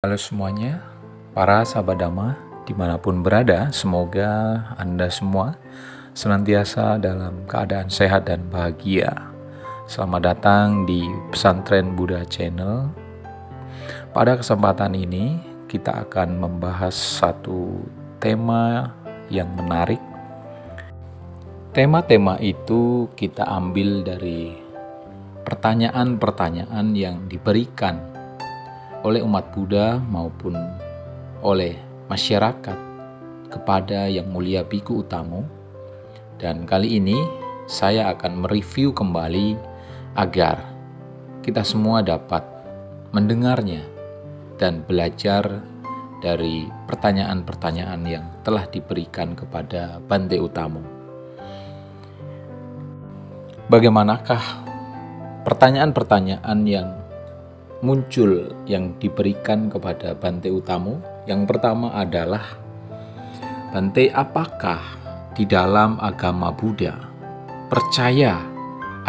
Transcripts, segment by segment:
Halo semuanya, para sahabat Dhamma dimanapun berada, semoga Anda semua senantiasa dalam keadaan sehat dan bahagia. Selamat datang di Pesantren Buddha Channel. Pada kesempatan ini kita akan membahas satu tema yang menarik. Tema-tema itu kita ambil dari pertanyaan-pertanyaan yang diberikan oleh umat Buddha maupun oleh masyarakat kepada Yang Mulia Bhikkhu Utamo. Dan kali ini saya akan mereview kembali agar kita semua dapat mendengarnya dan belajar dari pertanyaan-pertanyaan yang telah diberikan kepada Bante Utamo. Bagaimanakah pertanyaan-pertanyaan yang muncul yang diberikan kepada Bante Utamo? Yang pertama adalah, Bante, apakah di dalam agama Buddha percaya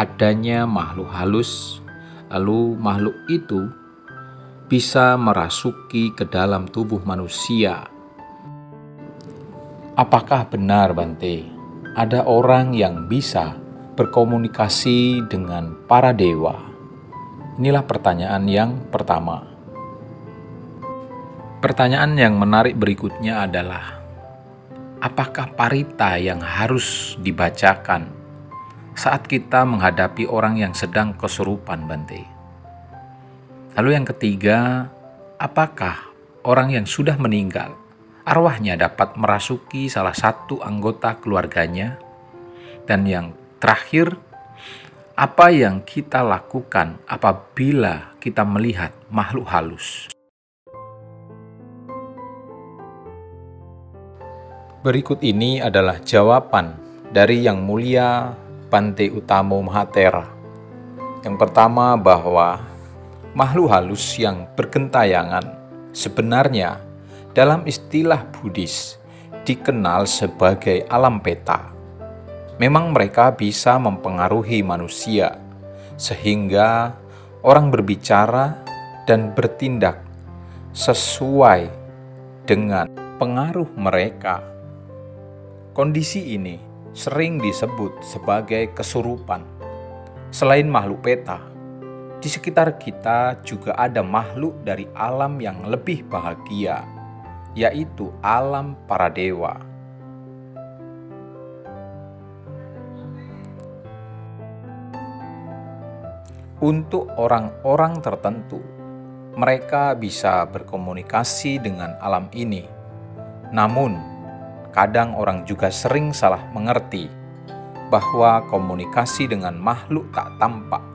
adanya makhluk halus, lalu makhluk itu bisa merasuki ke dalam tubuh manusia? Apakah benar, Bante, ada orang yang bisa berkomunikasi dengan para dewa? Inilah pertanyaan yang pertama. Pertanyaan yang menarik berikutnya adalah, apakah parita yang harus dibacakan saat kita menghadapi orang yang sedang kesurupan, Bante? Lalu yang ketiga, apakah orang yang sudah meninggal, arwahnya dapat merasuki salah satu anggota keluarganya? Dan yang terakhir, apa yang kita lakukan apabila kita melihat makhluk halus? Berikut ini adalah jawaban dari Yang Mulia Bante Utamo Mahathera. Yang pertama, bahwa makhluk halus yang bergentayangan sebenarnya dalam istilah Buddhis dikenal sebagai alam peta. Memang mereka bisa mempengaruhi manusia, sehingga orang berbicara dan bertindak sesuai dengan pengaruh mereka. Kondisi ini sering disebut sebagai kesurupan. Selain makhluk peta, di sekitar kita juga ada makhluk dari alam yang lebih bahagia, yaitu alam para dewa. Untuk orang-orang tertentu, mereka bisa berkomunikasi dengan alam ini. Namun, kadang orang juga sering salah mengerti bahwa komunikasi dengan makhluk tak tampak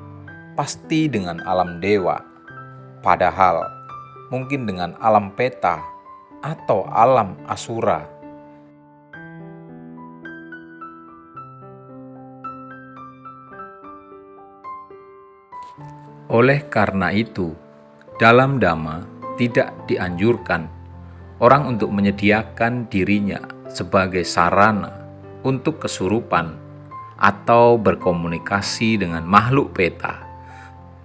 pasti dengan alam dewa. Padahal, mungkin dengan alam peta atau alam asura. Oleh karena itu, dalam Dhamma tidak dianjurkan orang untuk menyediakan dirinya sebagai sarana untuk kesurupan atau berkomunikasi dengan makhluk peta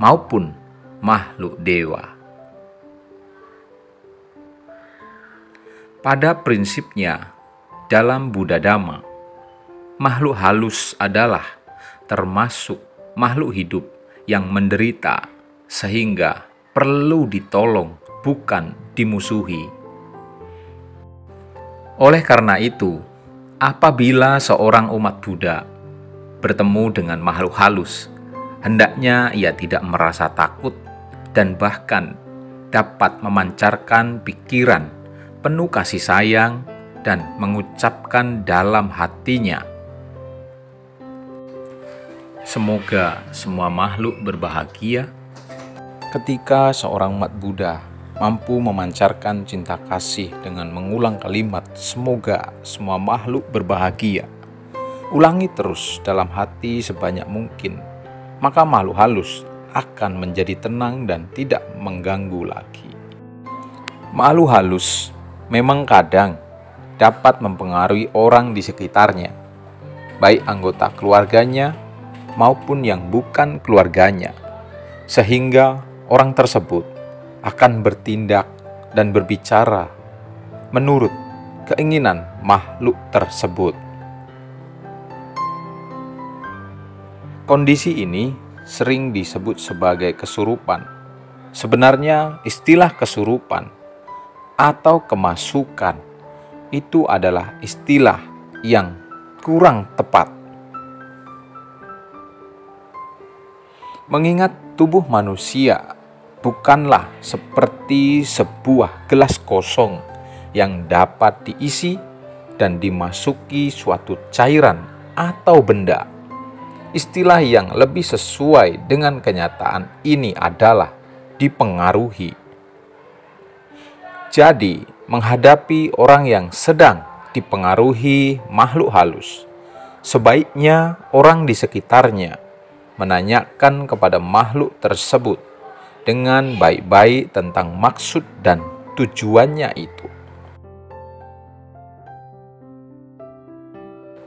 maupun makhluk dewa. Pada prinsipnya, dalam Buddha Dhamma, makhluk halus adalah termasuk makhluk hidup yang menderita, sehingga perlu ditolong, bukan dimusuhi. Oleh karena itu, apabila seorang umat Buddha bertemu dengan makhluk halus, hendaknya ia tidak merasa takut dan bahkan dapat memancarkan pikiran penuh kasih sayang dan mengucapkan dalam hatinya, semoga semua makhluk berbahagia. Ketika seorang umat Buddha mampu memancarkan cinta kasih dengan mengulang kalimat semoga semua makhluk berbahagia, ulangi terus dalam hati sebanyak mungkin, maka makhluk halus akan menjadi tenang dan tidak mengganggu lagi. Makhluk halus memang kadang dapat mempengaruhi orang di sekitarnya, baik anggota keluarganya maupun yang bukan keluarganya, sehingga orang tersebut akan bertindak dan berbicara menurut keinginan makhluk tersebut. Kondisi ini sering disebut sebagai kesurupan. Sebenarnya istilah kesurupan atau kemasukan itu adalah istilah yang kurang tepat. Mengingat tubuh manusia bukanlah seperti sebuah gelas kosong yang dapat diisi dan dimasuki suatu cairan atau benda. Istilah yang lebih sesuai dengan kenyataan ini adalah dipengaruhi. Jadi, menghadapi orang yang sedang dipengaruhi makhluk halus, sebaiknya orang di sekitarnya menanyakan kepada makhluk tersebut dengan baik-baik tentang maksud dan tujuannya itu.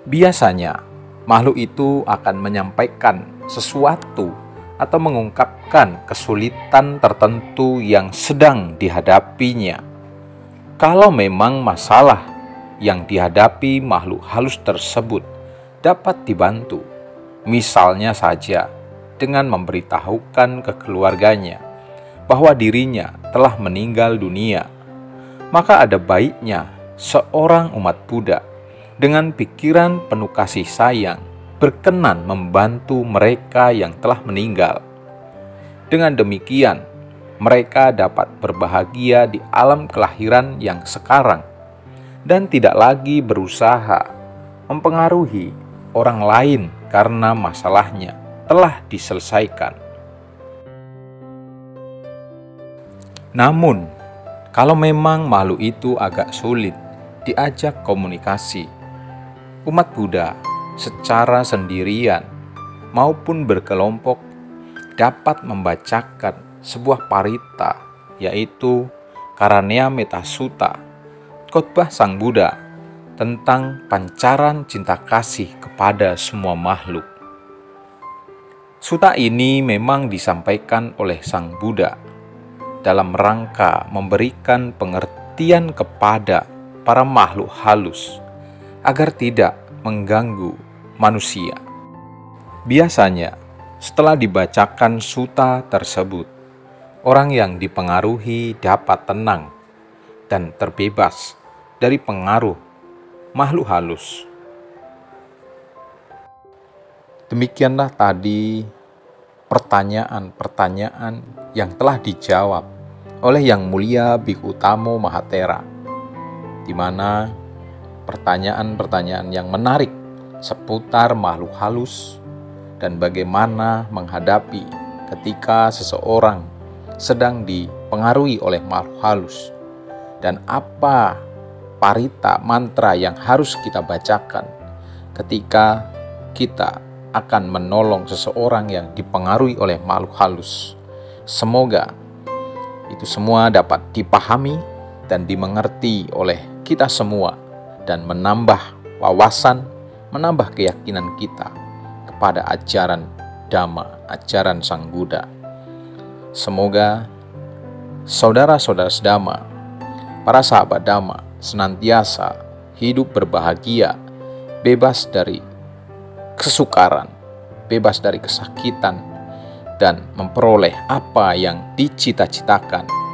Biasanya, makhluk itu akan menyampaikan sesuatu atau mengungkapkan kesulitan tertentu yang sedang dihadapinya. Kalau memang masalah yang dihadapi makhluk halus tersebut dapat dibantu, misalnya saja dengan memberitahukan ke keluarganya bahwa dirinya telah meninggal dunia, maka ada baiknya seorang umat Buddha dengan pikiran penuh kasih sayang berkenan membantu mereka yang telah meninggal. Dengan demikian, mereka dapat berbahagia di alam kelahiran yang sekarang dan tidak lagi berusaha mempengaruhi orang lain karena masalahnya telah diselesaikan. Namun, kalau memang makhluk itu agak sulit diajak komunikasi, umat Buddha secara sendirian maupun berkelompok dapat membacakan sebuah parita, yaitu Karanea Metta Sutta, khotbah Sang Buddha tentang pancaran cinta kasih kepada semua makhluk. Sutta ini memang disampaikan oleh Sang Buddha dalam rangka memberikan pengertian kepada para makhluk halus agar tidak mengganggu manusia. Biasanya, setelah dibacakan sutta tersebut, orang yang dipengaruhi dapat tenang dan terbebas dari pengaruh makhluk halus. Demikianlah tadi pertanyaan-pertanyaan yang telah dijawab oleh Yang Mulia Bhikkhu Tamo Mahathera, di mana pertanyaan-pertanyaan yang menarik seputar makhluk halus dan bagaimana menghadapi ketika seseorang sedang dipengaruhi oleh makhluk halus, dan apa parita mantra yang harus kita bacakan ketika kita akan menolong seseorang yang dipengaruhi oleh makhluk halus. Semoga itu semua dapat dipahami dan dimengerti oleh kita semua dan menambah wawasan, menambah keyakinan kita kepada ajaran Dhamma, ajaran Sang Buddha. Semoga saudara-saudara Dhamma, para sahabat Dhamma senantiasa hidup berbahagia, bebas dari kesukaran, bebas dari kesakitan, dan memperoleh apa yang dicita-citakan